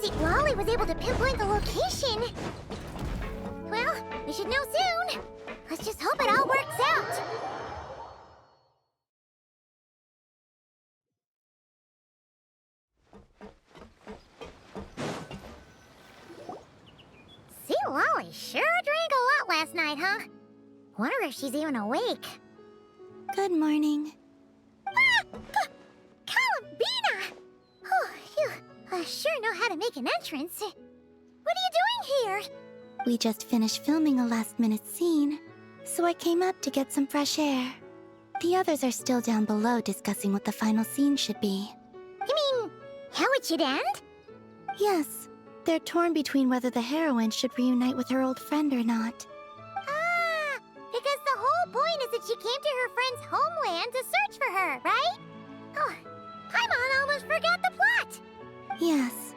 See, Lolly was able to pinpoint the location. Well, we should know soon. Let's just hope it all works out. See, Lolly sure drank a lot last night, huh? Wonder if she's even awake. Good morning. Ah! Columbina! Oh, you sure know how to make an entrance. What are you doing here? We just finished filming a last-minute scene, so I came up to get some fresh air. The others are still down below discussing what the final scene should be. You mean, how it should end? Yes, they're torn between whether the heroine should reunite with her old friend or not. Ah, because the whole point is that she came to her friend's homeland to search for her, right? Oh, Paimon almost forgot the plot! Yes.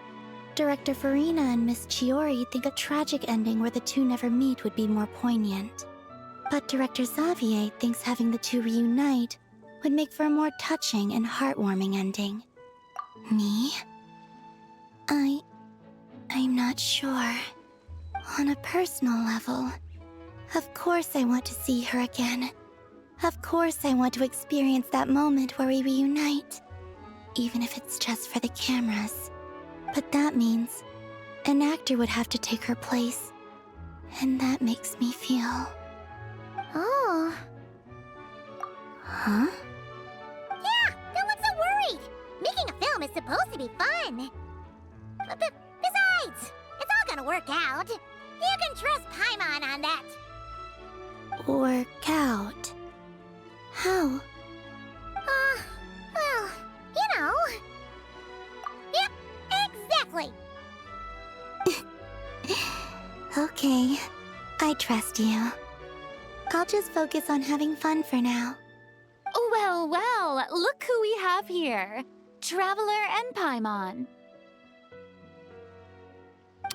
Director Farina and Miss Chiori think a tragic ending where the two never meet would be more poignant. But Director Xavier thinks having the two reunite would make for a more touching and heartwarming ending. Me? I'm not sure. On a personal level, of course I want to see her again. Of course I want to experience that moment where we reunite. Even if it's just for the cameras. But that means an actor would have to take her place. And that makes me feel... Oh. Huh? Yeah, don't look so worried. Making a film is supposed to be fun. Besides, it's all gonna work out. You can trust Paimon on that. Work out? How? Well, you know. Yep, exactly. Okay, I trust you. I'll just focus on having fun for now. Well, well, look who we have here. Traveler and Paimon.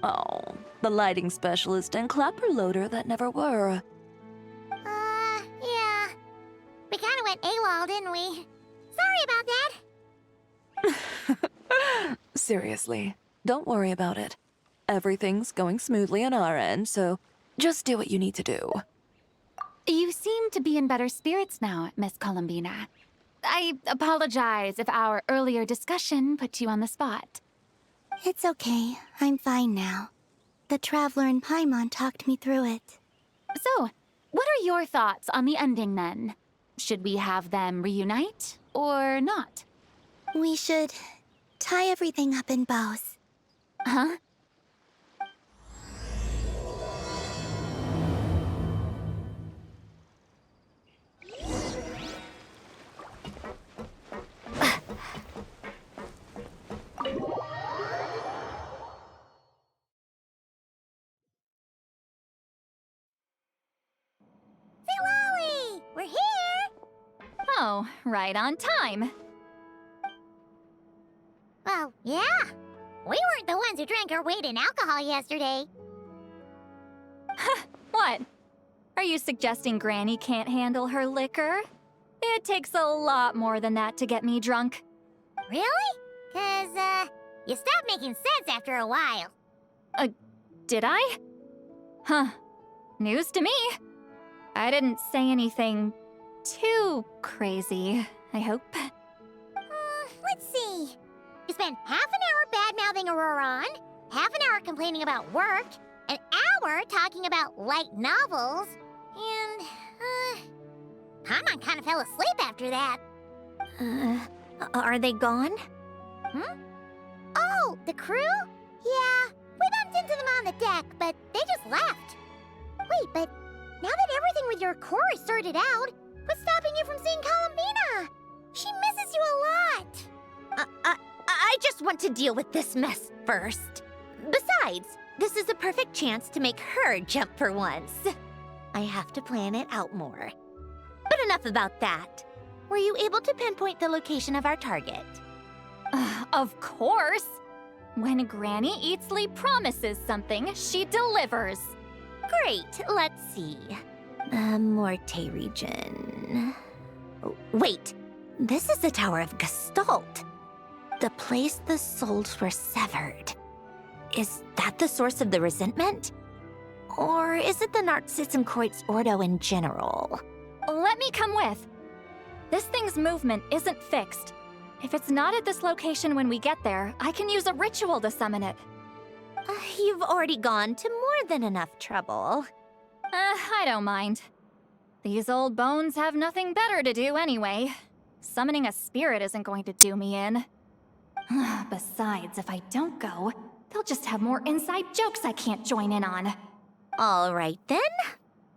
Oh, the lighting specialist and clapper loader that never were. Yeah. We kinda went AWOL, didn't we? Sorry about that. Seriously, don't worry about it. Everything's going smoothly on our end, so just do what you need to do. You seem to be in better spirits now, Miss Columbina. I apologize if our earlier discussion put you on the spot. It's okay, I'm fine now. The Traveler and Paimon talked me through it. So, what are your thoughts on the ending then? Should we have them reunite, or not? We should tie everything up in bows. Huh? Lolly, we're here. Oh, right on time. Well, yeah. We weren't the ones who drank our weight in alcohol yesterday. What? Are you suggesting Granny can't handle her liquor? It takes a lot more than that to get me drunk. Really? 'Cause, you stopped making sense after a while. Did I? Huh. News to me. I didn't say anything too crazy, I hope. Let's see. You spent half an hour bad-mouthing Auroron, half an hour complaining about work, an hour talking about light novels, and, Paimon kind of fell asleep after that. Are they gone? Oh, the crew? Yeah, we bumped into them on the deck, but they just left. Wait, but now that everything with your core is sorted out, what's stopping you from seeing Columbina? She misses you a lot. I just want to deal with this mess first. Besides, this is a perfect chance to make her jump for once. I have to plan it out more. But enough about that. Were you able to pinpoint the location of our target? Of course! When Granny Eatsley promises something, she delivers. Great, let's see. Morte region. Wait, this is the Tower of Gestalt. The place the souls were severed. Is that the source of the resentment? Or is it the Narcissenkreuz Ordo in general? Let me come with. This thing's movement isn't fixed. If it's not at this location when we get there, I can use a ritual to summon it. You've already gone to more than enough trouble. I don't mind. These old bones have nothing better to do anyway. Summoning a spirit isn't going to do me in. Besides, if I don't go, they'll just have more inside jokes I can't join in on. All right then.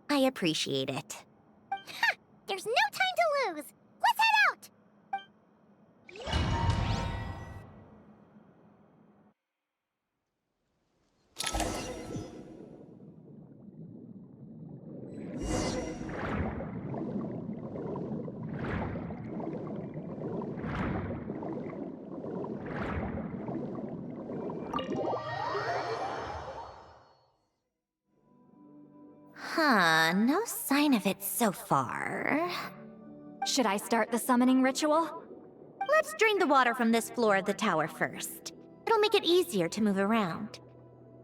I appreciate it. Ha! There's no time to lose! Let's head out! No sign of it so far. Should I start the summoning ritual? Let's drain the water from this floor of the tower first. It'll make it easier to move around.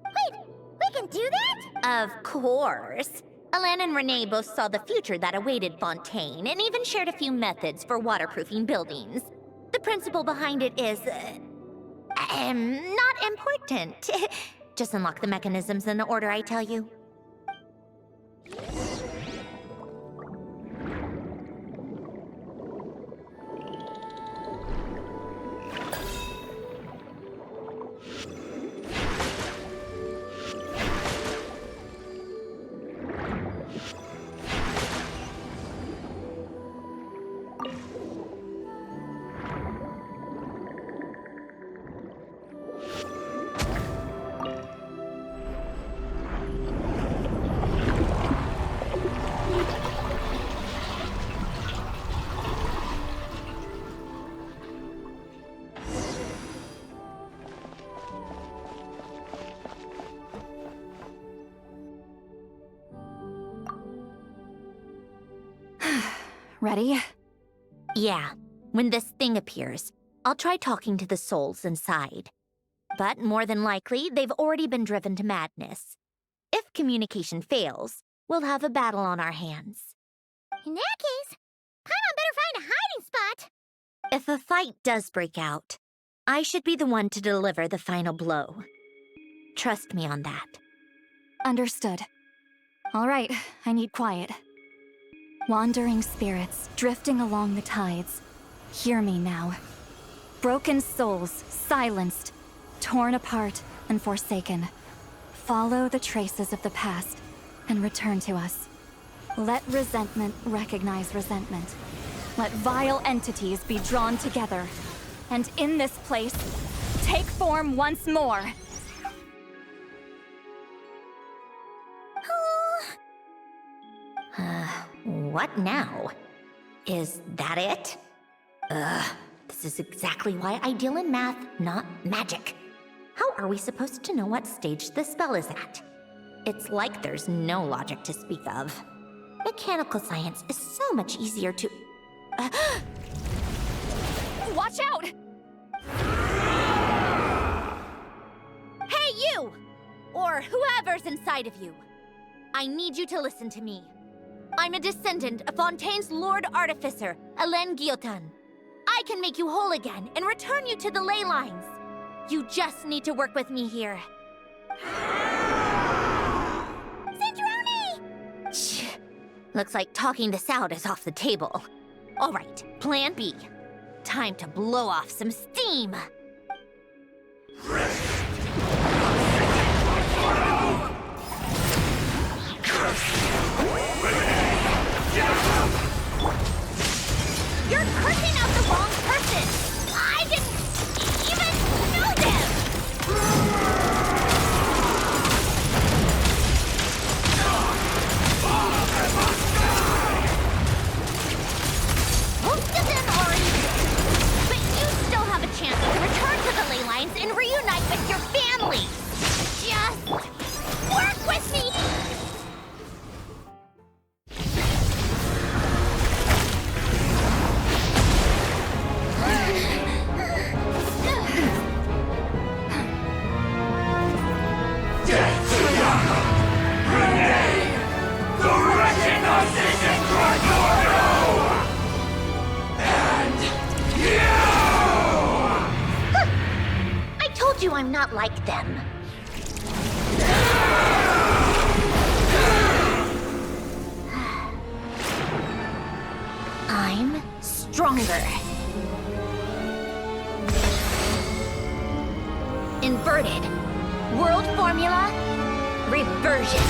Wait, we can do that? Of course. Alan and Renee both saw the future that awaited Fontaine, and even shared a few methods for waterproofing buildings. The principle behind it is... not important. Just unlock the mechanisms in the order I tell you. Ready? Yeah, when this thing appears, I'll try talking to the souls inside. But more than likely, they've already been driven to madness. If communication fails, we'll have a battle on our hands. In that case, Paimon better find a hiding spot! If a fight does break out, I should be the one to deliver the final blow. Trust me on that. Understood. All right, I need quiet. Wandering spirits, drifting along the tides. Hear me now. Broken souls, silenced, torn apart, and forsaken. Follow the traces of the past, and return to us. Let resentment recognize resentment. Let vile entities be drawn together. And in this place, take form once more. What now? Is that it? This is exactly why I deal in math, not magic. How are we supposed to know what stage the spell is at? It's like there's no logic to speak of. Mechanical science is so much easier to... Watch out! Hey, you! Or whoever's inside of you. I need you to listen to me. I'm a descendant of Fontaine's Lord Artificer, Alain Guillotin. I can make you whole again and return you to the ley lines. You just need to work with me here. Sandrone! Shh. Looks like talking this out is off the table. All right, plan B. Time to blow off some steam. You're cursing out the wrong person! I didn't even know them! Most of them already did. But you still have a chance to return to the ley lines and reunite with your family! Just work with me! told you I'm not like them. I'm stronger. Inverted. World formula. Reversion.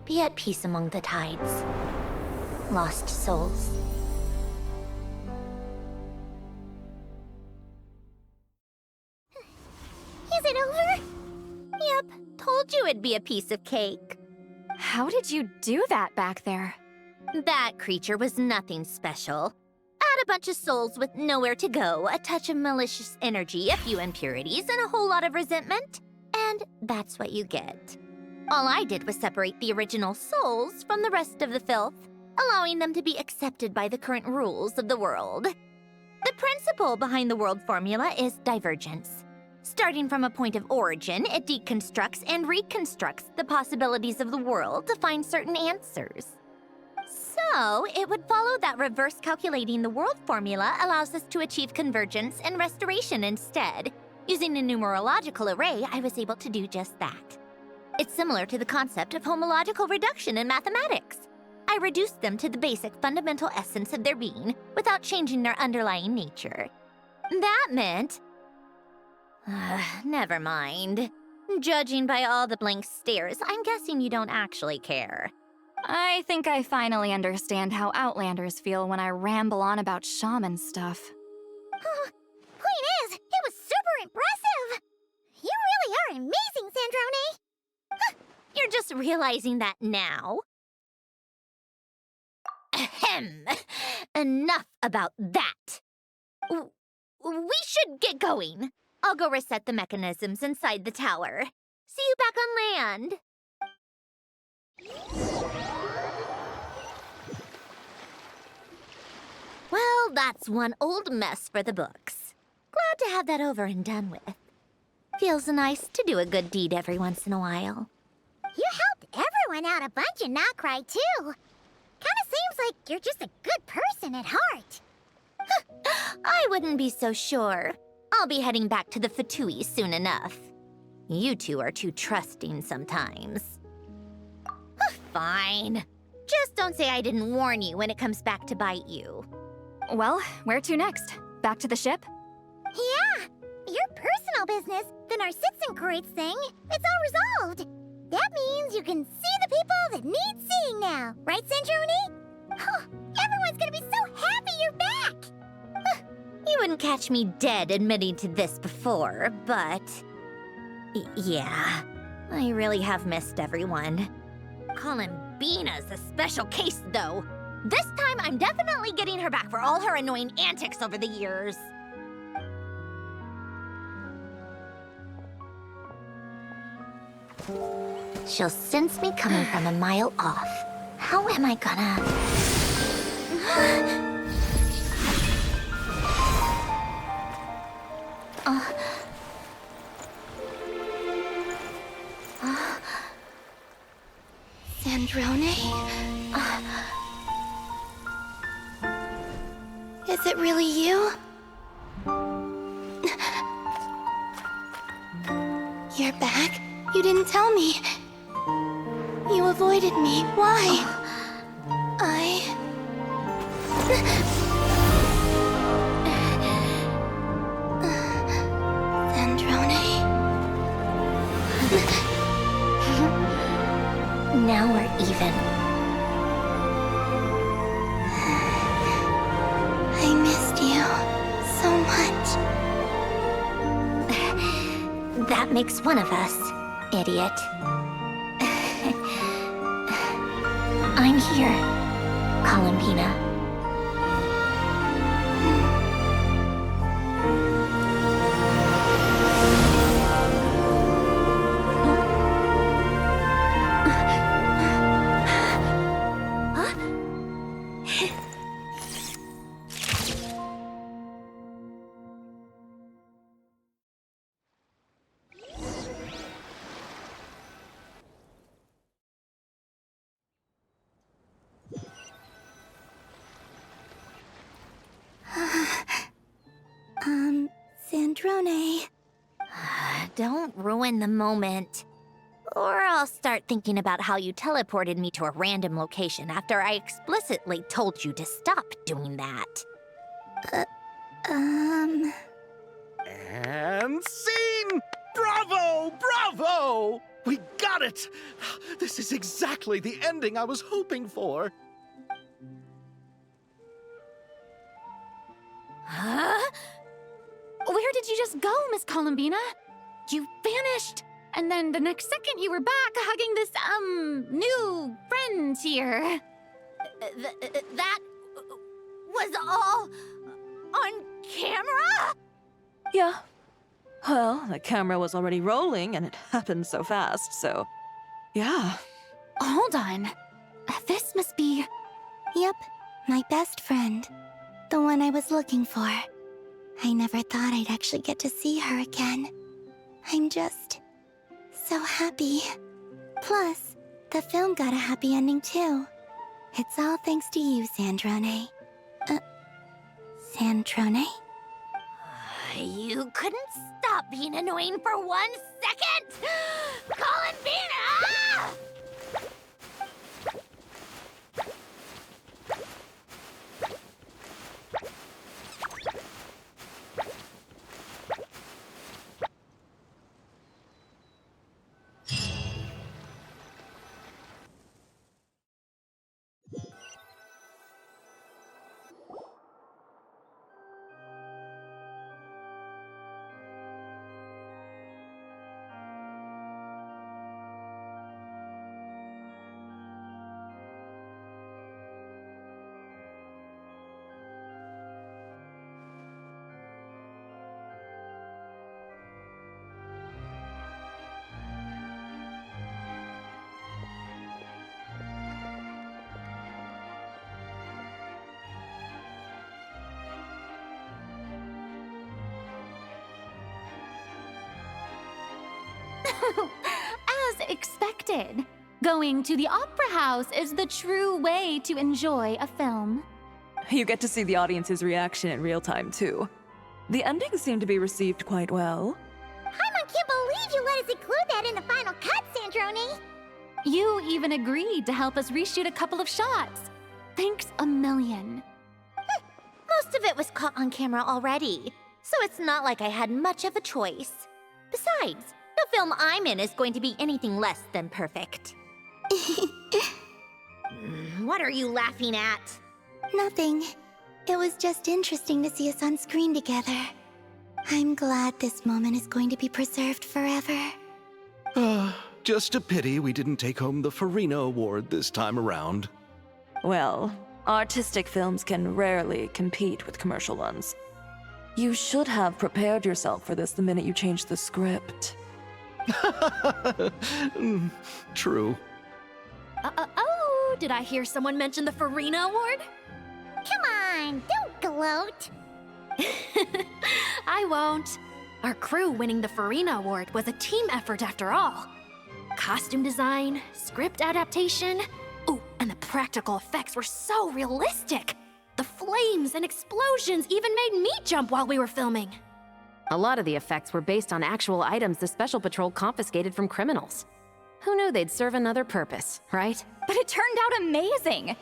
Be at peace among the tides. Lost souls. Is it over? Yep, told you it'd be a piece of cake. How did you do that back there? That creature was nothing special. Add a bunch of souls with nowhere to go, a touch of malicious energy, a few impurities, and a whole lot of resentment. And that's what you get. All I did was separate the original souls from the rest of the filth, allowing them to be accepted by the current rules of the world. The principle behind the world formula is divergence. Starting from a point of origin, it deconstructs and reconstructs the possibilities of the world to find certain answers. So, it would follow that reverse calculating the world formula allows us to achieve convergence and restoration instead. Using a numerological array, I was able to do just that. It's similar to the concept of homological reduction in mathematics. I reduced them to the basic fundamental essence of their being without changing their underlying nature. That meant... never mind. Judging by all the blank stares, I'm guessing you don't actually care. I think I finally understand how Outlanders feel when I ramble on about shaman stuff. Point is, it was super impressive! You really are amazing, Sandrone! You're just realizing that now? Ahem. Enough about that. We should get going. I'll go reset the mechanisms inside the tower. See you back on land. Well, that's one old mess for the books. Glad to have that over and done with. Feels nice to do a good deed every once in a while. You helped everyone out a bunch and not cry, too. Kinda seems like you're just a good person at heart. I wouldn't be so sure. I'll be heading back to the Fatui soon enough. You two are too trusting sometimes. Fine. Just don't say I didn't warn you when it comes back to bite you. Well, where to next? Back to the ship? Yeah, your personal business, the Narcitsan thing, it's all resolved. That means you can see the people that need seeing now, right, Sandrone? Oh, everyone's gonna be so happy you're back! You wouldn't catch me dead admitting to this before, but... yeah, I really have missed everyone. Columbina's a special case, though. This time, I'm definitely getting her back for all her annoying antics over the years. She'll sense me coming from a mile off. How am I gonna... Sandrone? Is it really you? You're back? You didn't tell me. You avoided me. Why? Sandrone? Now we're even. I missed you so much. That makes one of us, idiot. I'm here, Columbina. Sandrone. Don't ruin the moment. Or I'll start thinking about how you teleported me to a random location after I explicitly told you to stop doing that. And scene! Bravo! Bravo! We got it! This is exactly the ending I was hoping for. Huh? Where did you just go, Miss Columbina? You vanished! And then the next second you were back hugging this, new friend here. That was all on camera? Yeah. Well, the camera was already rolling and it happened so fast, so... yeah. Hold on. This must be... Yep, my best friend. The one I was looking for. I never thought I'd actually get to see her again. I'm just... so happy. Plus, the film got a happy ending too. It's all thanks to you, Sandrone. Sandrone? You couldn't stop being annoying for 1 second! Columbina! As expected, going to the opera house is the true way to enjoy a film. You get to see the audience's reaction in real time, too. The ending seemed to be received quite well. I can't believe you let us include that in the final cut, Sandrone! You even agreed to help us reshoot a couple of shots. Thanks a million. Most of it was caught on camera already, so it's not like I had much of a choice. Besides, the film I'm in is going to be anything less than perfect. What are you laughing at? Nothing. It was just interesting to see us on screen together. I'm glad this moment is going to be preserved forever. Just a pity we didn't take home the Farina Award this time around. Well, artistic films can rarely compete with commercial ones. You should have prepared yourself for this the minute you changed the script. True. Oh, did I hear someone mention the Farina Award? Come on, don't gloat! I won't. Our crew winning the Farina Award was a team effort after all. Costume design, script adaptation. Ooh, and the practical effects were so realistic. The flames and explosions even made me jump while we were filming. A lot of the effects were based on actual items the Special Patrol confiscated from criminals. Who knew they'd serve another purpose, right? But it turned out amazing!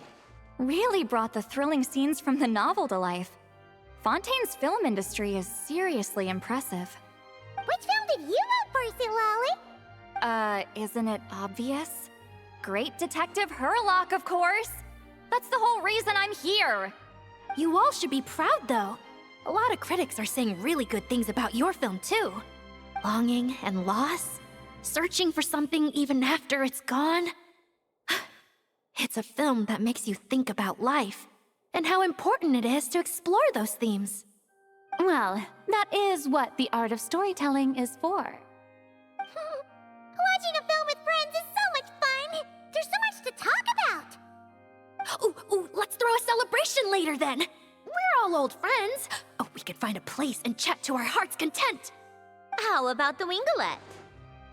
Really brought the thrilling scenes from the novel to life. Fontaine's film industry is seriously impressive. Which film did you vote for, Silali? Isn't it obvious? Great Detective Herlock, of course! That's the whole reason I'm here! You all should be proud, though. A lot of critics are saying really good things about your film, too. Longing and loss, searching for something even after it's gone. It's a film that makes you think about life and how important it is to explore those themes. Well, that is what the art of storytelling is for. Watching a film with friends is so much fun! There's so much to talk about! Ooh, let's throw a celebration later then! We're all old friends. Oh, we could find a place and chat to our heart's content. How about the Winglet?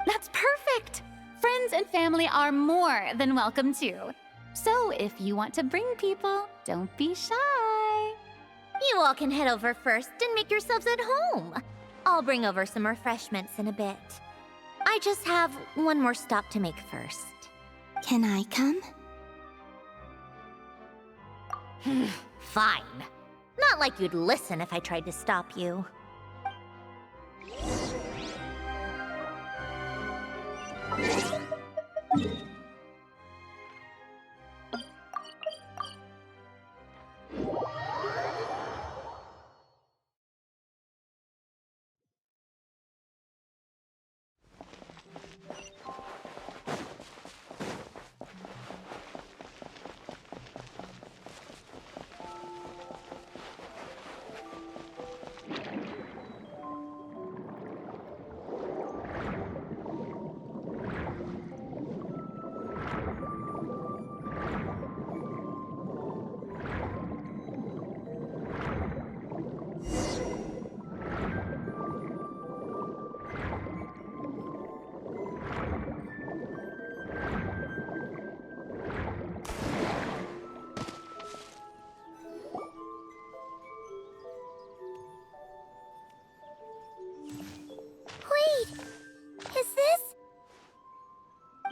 That's perfect! Friends and family are more than welcome too. So if you want to bring people, don't be shy. You all can head over first and make yourselves at home. I'll bring over some refreshments in a bit. I just have one more stop to make first. Can I come? Fine. Not like you'd listen if I tried to stop you.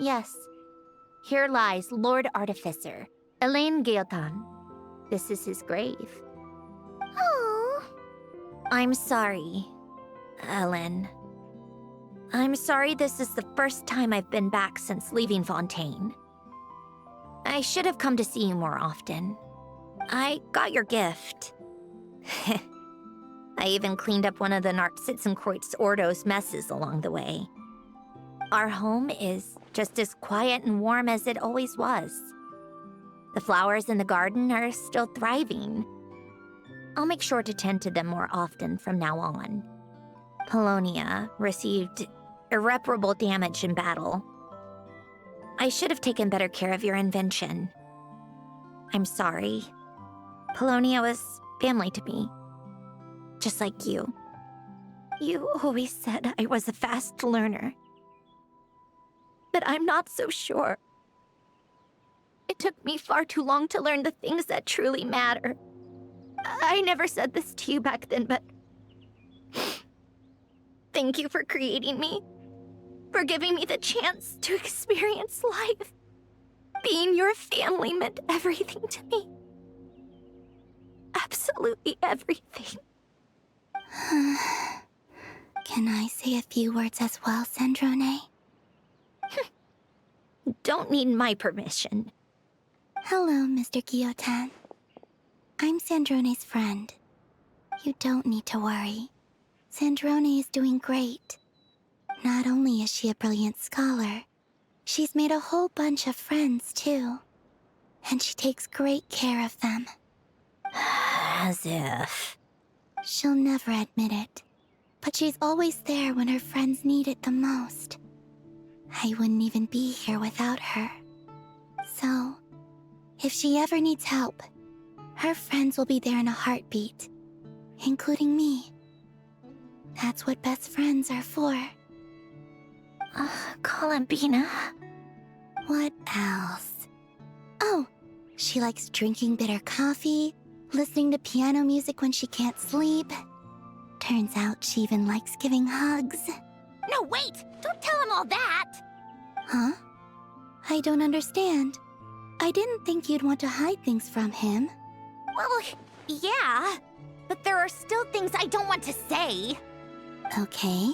Yes. Here lies Lord Artificer, Elaine Gaeltan. This is his grave. Oh. I'm sorry, Ellen. I'm sorry this is the first time I've been back since leaving Fontaine. I should have come to see you more often. I got your gift. I even cleaned up one of the Narcitzenkreuz Ordo's messes along the way. Our home is just as quiet and warm as it always was. The flowers in the garden are still thriving. I'll make sure to tend to them more often from now on. Polonia received irreparable damage in battle. I should have taken better care of your invention. I'm sorry. Polonia was family to me. Just like you. You always said I was a fast learner. But I'm not so sure. It took me far too long to learn the things that truly matter. I never said this to you back then, but thank you for creating me, for giving me the chance to experience life. Being your family meant everything to me. Absolutely everything. Can I say a few words as well, Sandrone? Don't need my permission. Hello, Mr. Guillotin. I'm Sandrone's friend. You don't need to worry. Sandrone is doing great. Not only is she a brilliant scholar, she's made a whole bunch of friends, too. And she takes great care of them. As if. She'll never admit it, but she's always there when her friends need it the most. I wouldn't even be here without her. So, if she ever needs help, her friends will be there in a heartbeat, including me. That's what best friends are for. Columbina. What else? Oh, she likes drinking bitter coffee, listening to piano music when she can't sleep. Turns out she even likes giving hugs. No, wait! Don't tell him all that! Huh? I don't understand. I didn't think you'd want to hide things from him. Well, yeah. But there are still things I don't want to say. Okay.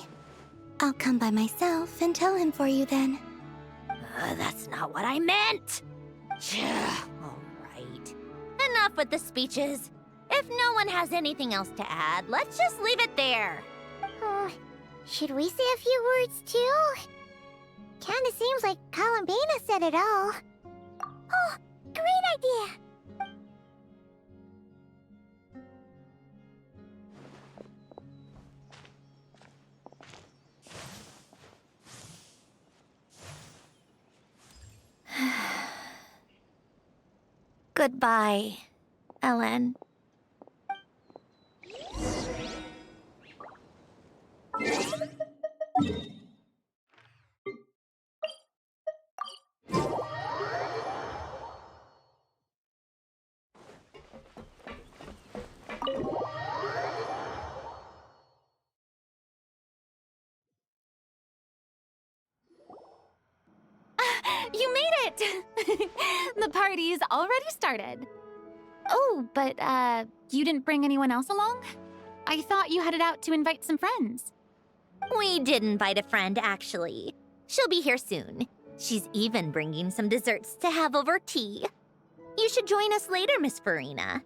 I'll come by myself and tell him for you then. That's not what I meant! All right. Enough with the speeches. If no one has anything else to add, let's just leave it there. Should we say a few words too? Kinda seems like Columbina said it all. Oh, great idea! Goodbye, Ellen. You made it! The party's already started. Oh, but, you didn't bring anyone else along? I thought you headed out to invite some friends. We did invite a friend, actually. She'll be here soon. She's even bringing some desserts to have over tea. You should join us later, Miss Farina.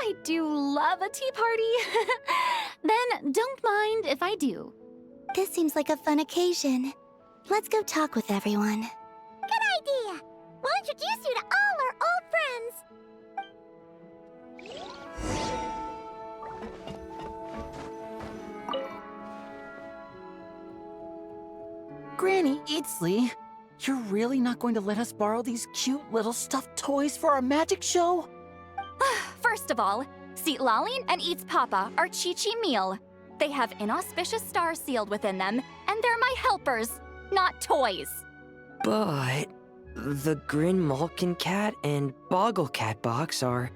I do love a tea party. Then don't mind if I do. This seems like a fun occasion. Let's go talk with everyone. Good idea. We'll introduce you to all our old friends. Granny Eatsley, you're really not going to let us borrow these cute little stuffed toys for our magic show? First of all, Seat Laline and Eats Papa are Chi-Chi meal. They have inauspicious stars sealed within them, and they're my helpers, not toys. But the Grin Malkin Cat and Boggle Cat box are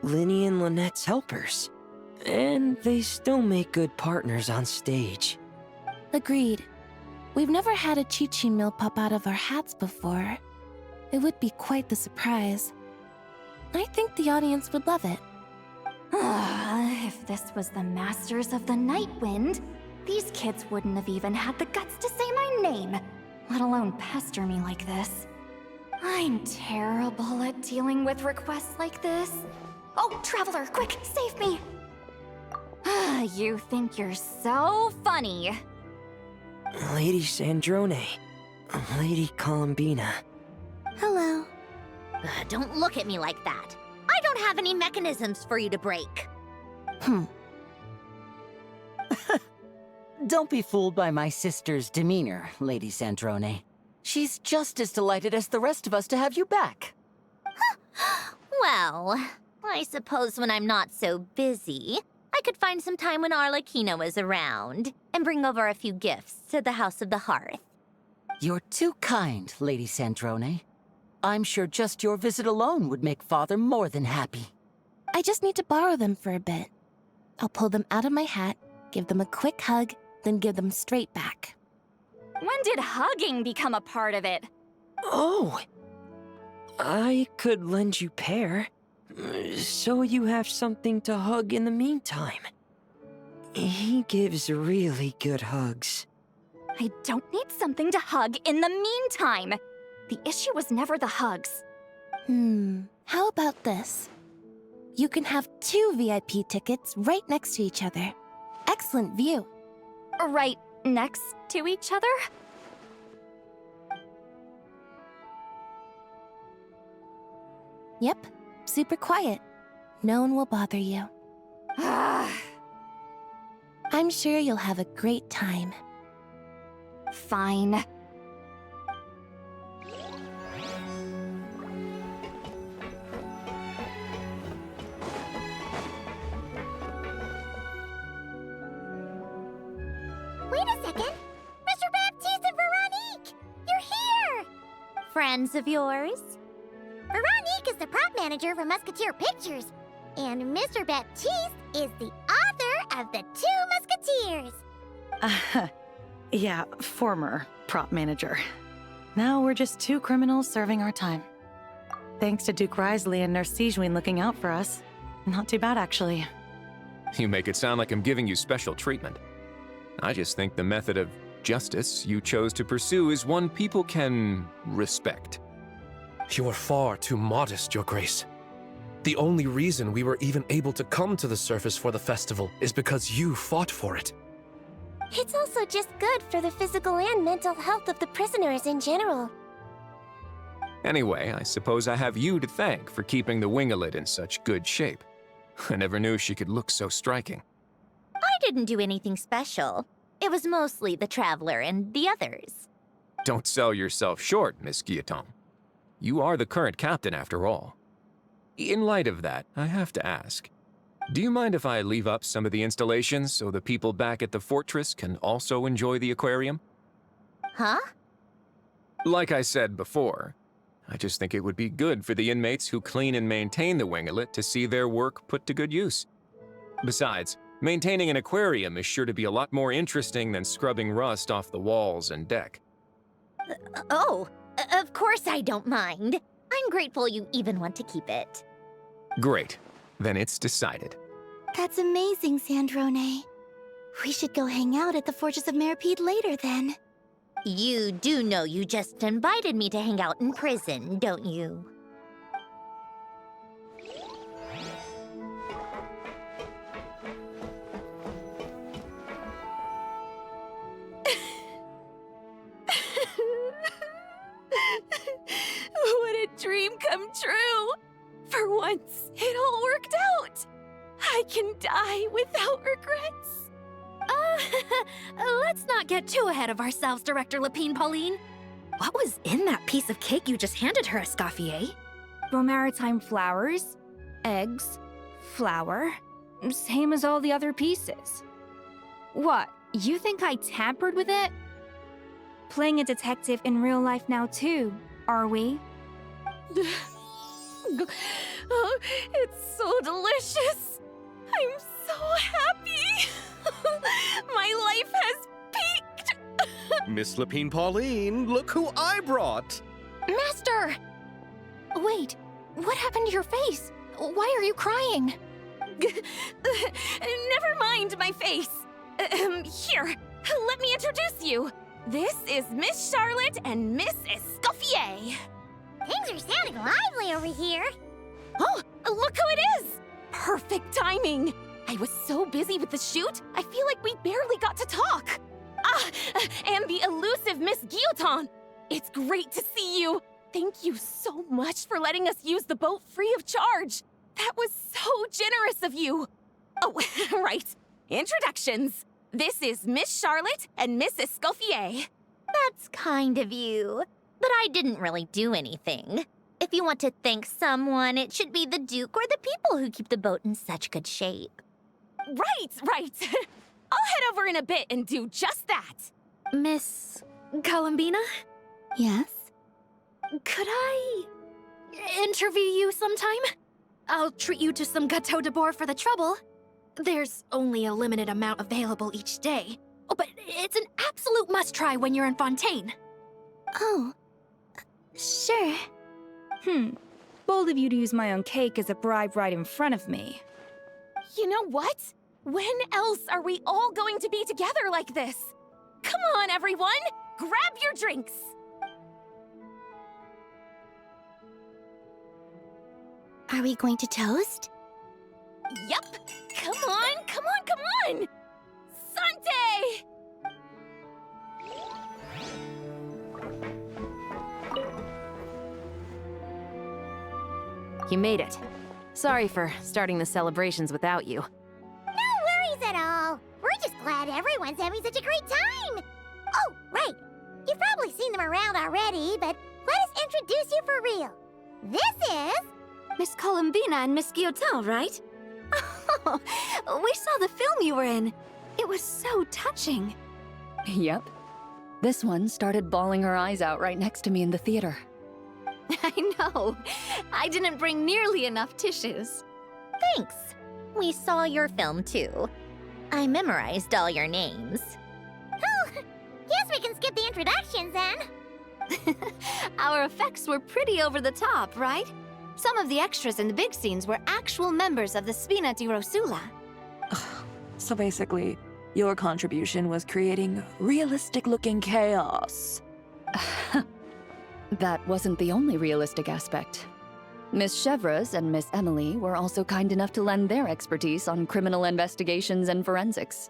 Linny and Lynette's helpers. And they still make good partners on stage. Agreed. We've never had a Chi-Chi meal pop out of our hats before. It would be quite the surprise. I think the audience would love it. If this was the Masters of the Night Wind, these kids wouldn't have even had the guts to say my name, let alone pester me like this. I'm terrible at dealing with requests like this. Oh, Traveler, quick, save me! You think you're so funny. Lady Sandrone, Lady Columbina. Hello. Don't look at me like that. I don't have any mechanisms for you to break. Don't be fooled by my sister's demeanor, Lady Sandrone. She's just as delighted as the rest of us to have you back. Well, I suppose when I'm not so busy, I could find some time when Arlecchino is around and bring over a few gifts to the House of the Hearth. You're too kind, Lady Sandrone. I'm sure just your visit alone would make Father more than happy. I just need to borrow them for a bit. I'll pull them out of my hat, give them a quick hug, then give them straight back. When did hugging become a part of it? Oh! I could lend you Pear, so you have something to hug in the meantime. He gives really good hugs. I don't need something to hug in the meantime. The issue was never the hugs. How about this? You can have 2 VIP tickets right next to each other. Excellent view. Right next to each other? Yep, super quiet. No one will bother you. I'm sure you'll have a great time. Fine. Wait a second. Mr. Baptiste and Veronique! You're here! Friends of yours? Veronique is the prop manager for Musketeer Pictures, and Mr. Baptiste is the author of The 2 Musketeers. Yeah, former prop manager. Now we're just 2 criminals serving our time. Thanks to Duke Risley and Nurse Sejuin looking out for us. Not too bad, actually. You make it sound like I'm giving you special treatment. I just think the method of justice you chose to pursue is one people can respect. You are far too modest, Your Grace. The only reason we were even able to come to the surface for the festival is because you fought for it. It's also just good for the physical and mental health of the prisoners in general. Anyway, I suppose I have you to thank for keeping the Winglet in such good shape. I never knew she could look so striking. I didn't do anything special. It was mostly the Traveler and the others. Don't sell yourself short, Miss Guillotin. You are the current captain, after all. In light of that, I have to ask, do you mind if I leave up some of the installations so the people back at the fortress can also enjoy the aquarium? Huh? Like I said before, I just think it would be good for the inmates who clean and maintain the Winglet to see their work put to good use. Besides, maintaining an aquarium is sure to be a lot more interesting than scrubbing rust off the walls and deck. Of course I don't mind. I'm grateful you even want to keep it. Great. Then it's decided. That's amazing, Sandrone. We should go hang out at the Fortress of Meripede later, then. You do know you just invited me to hang out in prison, don't you? What a dream come true! For once, it all worked out! I can die without regrets. Let's not get too ahead of ourselves, Director Lapine Pauline. What was in that piece of cake you just handed her, Escoffier? Maritime flowers, eggs, flour, same as all the other pieces. What, you think I tampered with it? Playing a detective in real life now too, are we? Oh, it's so delicious. I'm so happy. My life has peaked. Miss Lapine Pauline, look who I brought! Master! Wait, what happened to your face? Why are you crying? Never mind my face. Here, let me introduce you. This is Miss Charlotte and Miss Escoffier. Things are sounding lively over here. Oh, look who it is! Perfect timing. I was so busy with the shoot, I feel like we barely got to talk. And the elusive Miss Guillotin. It's great to see you. Thank you so much for letting us use the boat free of charge. That was so generous of you. Oh, right. Introductions. This is Miss Charlotte and Miss Escoffier. That's kind of you. But I didn't really do anything. If you want to thank someone, it should be the Duke or the people who keep the boat in such good shape. Right. I'll head over in a bit and do just that. Miss Columbina? Yes? Could I interview you sometime? I'll treat you to some gâteau de bord for the trouble. There's only a limited amount available each day. Oh, but it's an absolute must-try when you're in Fontaine. Oh, sure. Bold of you to use my own cake as a bribe right in front of me. You know what? When else are we all going to be together like this? Come on, everyone! Grab your drinks! Are we going to toast? Yup! Come on! Sante! You made it. Sorry for starting the celebrations without you. No worries at all. We're just glad everyone's having such a great time. Oh, right. You've probably seen them around already, but let us introduce you for real. This is... Miss Columbina and Miss Guillotin, right? Oh, we saw the film you were in. It was so touching. Yep. This one started bawling her eyes out right next to me in the theater. I know. I didn't bring nearly enough tissues. Thanks. We saw your film too. I memorized all your names. Oh, guess we can skip the introductions then. Our effects were pretty over the top, right? Some of the extras in the big scenes were actual members of the Spina di Rosula. So basically, your contribution was creating realistic-looking chaos. That wasn't the only realistic aspect. Miss Chevres and Miss Emily were also kind enough to lend their expertise on criminal investigations and forensics.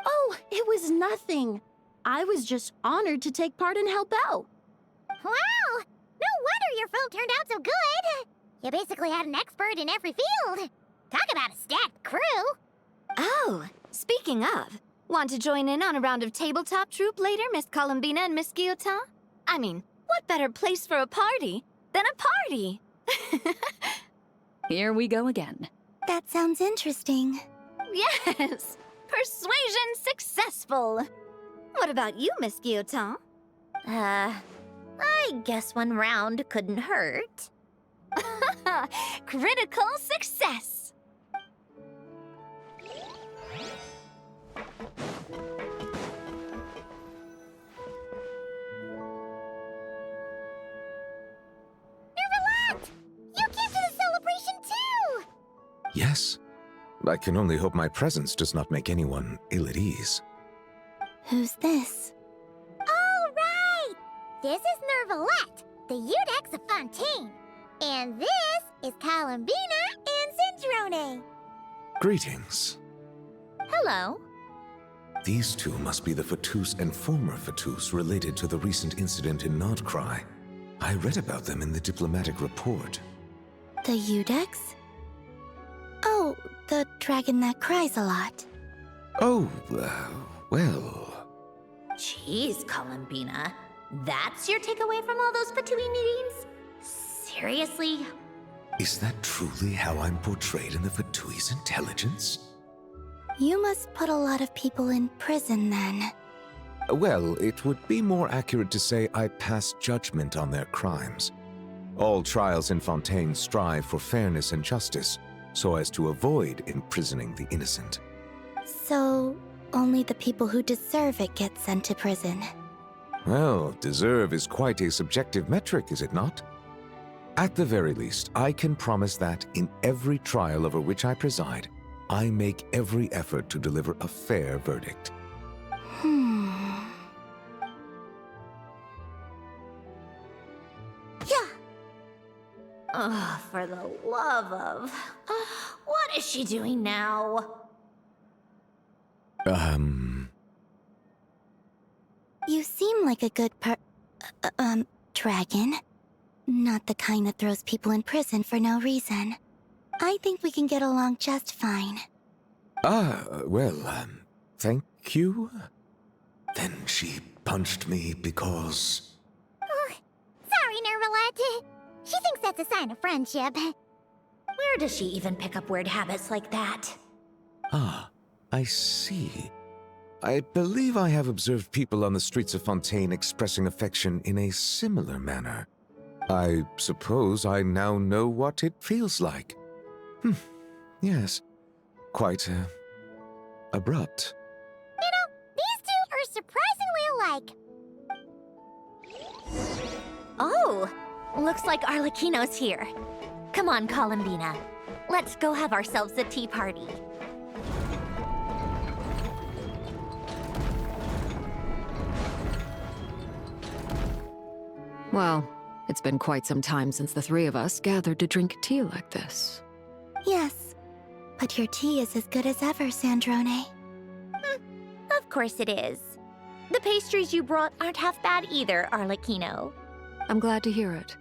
Oh, it was nothing. I was just honored to take part and help out. Wow! No wonder your film turned out so good. You basically had an expert in every field. Talk about a stacked crew. Oh, speaking of, want to join in on a round of tabletop troupe later, Miss Columbina and Miss Guillotin? I mean, what better place for a party than a party? Here we go again. That sounds interesting. Yes! Persuasion successful! What about you, Miss Guillotin? I guess one round couldn't hurt. Critical success! Yes. I can only hope my presence does not make anyone ill at ease. Who's this? All right! This is Nervalette, the Udex of Fontaine. And this is Columbina and Sandrone. Greetings. Hello. These two must be the Fatus and former Fatus related to the recent incident in Nodcry. I read about them in the diplomatic report. The Udex? Oh, the dragon that cries a lot. Oh, well... Jeez, Columbina. That's your takeaway from all those Fatui meetings? Seriously? Is that truly how I'm portrayed in the Fatui's intelligence? You must put a lot of people in prison then. Well, it would be more accurate to say I pass judgment on their crimes. All trials in Fontaine strive for fairness and justice, so as to avoid imprisoning the innocent. So, only the people who deserve it get sent to prison. Well, deserve is quite a subjective metric, is it not? At the very least, I can promise that in every trial over which I preside, I make every effort to deliver a fair verdict. Yeah. Ugh, for the love of... what is she doing now? You seem like a good dragon. Not the kind that throws people in prison for no reason. I think we can get along just fine. Well, thank you. Then she punched me because... Sorry, Nervalette. She thinks that's a sign of friendship. Where does she even pick up weird habits like that? Ah, I see. I believe I have observed people on the streets of Fontaine expressing affection in a similar manner. I suppose I now know what it feels like. Yes. Quite, abrupt. You know, these two are surprisingly alike. Oh, looks like Arlecchino's here. Come on, Columbina. Let's go have ourselves a tea party. Well, it's been quite some time since the three of us gathered to drink tea like this. Yes, but your tea is as good as ever, Sandrone. Of course it is. The pastries you brought aren't half bad either, Arlecchino. I'm glad to hear it.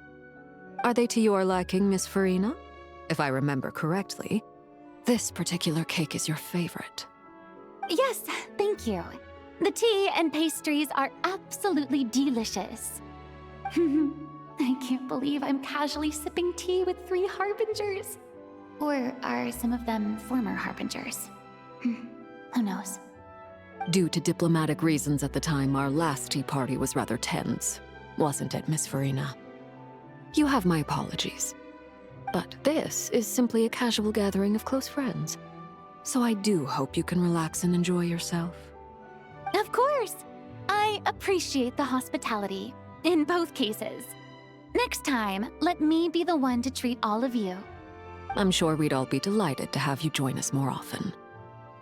Are they to your liking, Miss Farina? If I remember correctly, this particular cake is your favorite. Yes, thank you. The tea and pastries are absolutely delicious. I can't believe I'm casually sipping tea with 3 harbingers. Or are some of them former harbingers? Who knows? Due to diplomatic reasons at the time, our last tea party was rather tense, wasn't it, Miss Farina? You have my apologies. But this is simply a casual gathering of close friends. So I do hope you can relax and enjoy yourself. Of course! I appreciate the hospitality, in both cases. Next time, let me be the one to treat all of you. I'm sure we'd all be delighted to have you join us more often.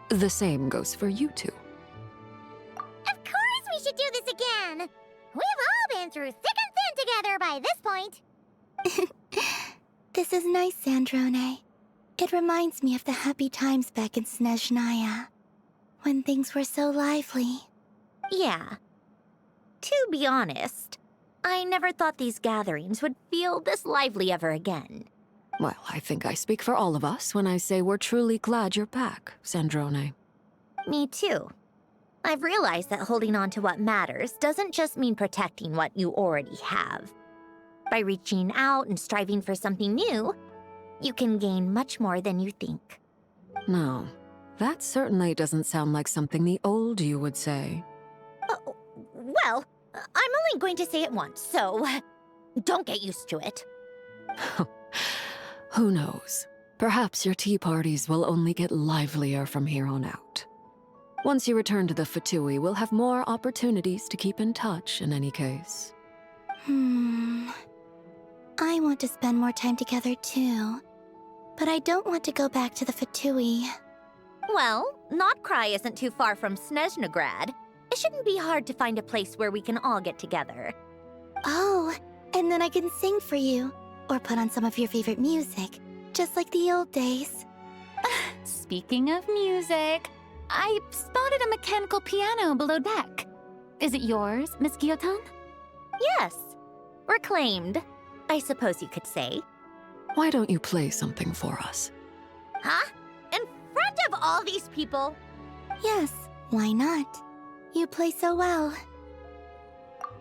The same goes for you two. Of course we should do this again! We've all been through thick and thin together by this point. This is nice, Sandrone. It reminds me of the happy times back in Snezhnaya, when things were so lively. Yeah. To be honest, I never thought these gatherings would feel this lively ever again. Well, I think I speak for all of us when I say we're truly glad you're back, Sandrone. Me too. I've realized that holding on to what matters doesn't just mean protecting what you already have. By reaching out and striving for something new, you can gain much more than you think. No, that certainly doesn't sound like something the old you would say. Well, I'm only going to say it once, so don't get used to it. Who knows? Perhaps your tea parties will only get livelier from here on out. Once you return to the Fatui, we'll have more opportunities to keep in touch in any case. I want to spend more time together too. but I don't want to go back to the Fatui. Well, Notcry isn't too far from Snezhnograd. It shouldn't be hard to find a place where we can all get together. Oh, and then I can sing for you, or put on some of your favorite music, just like the old days. Speaking of music, I spotted a mechanical piano below deck. Is it yours, Miss Guillotin? Yes. Reclaimed, I suppose you could say. Why don't you play something for us? Huh? In front of all these people? Yes, why not? You play so well.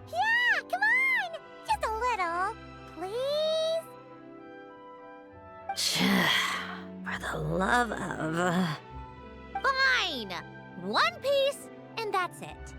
Yeah, come on! Just a little, please? For the love of... Fine! One piece, and that's it.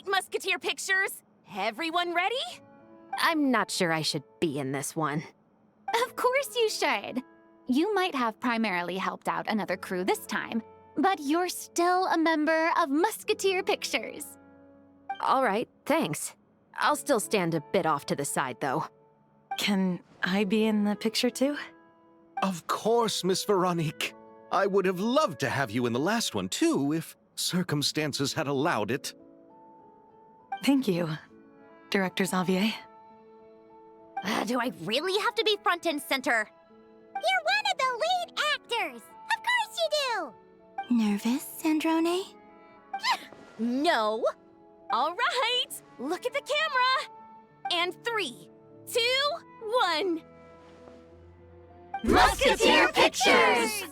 Musketeer pictures! Everyone ready? I'm not sure I should be in this one. Of course you should. You might have primarily helped out another crew this time, but you're still a member of Musketeer Pictures. All right, thanks. I'll still stand a bit off to the side, though. Can I be in the picture too? Of course, Miss Veronique. I would have loved to have you in the last one too, if circumstances had allowed it. Thank you, Director Xavier. Do I really have to be front and center? You're one of the lead actors! Of course you do! Nervous, Sandrone? No! All right, look at the camera! And 3, 2, 1... Musketeer Pictures!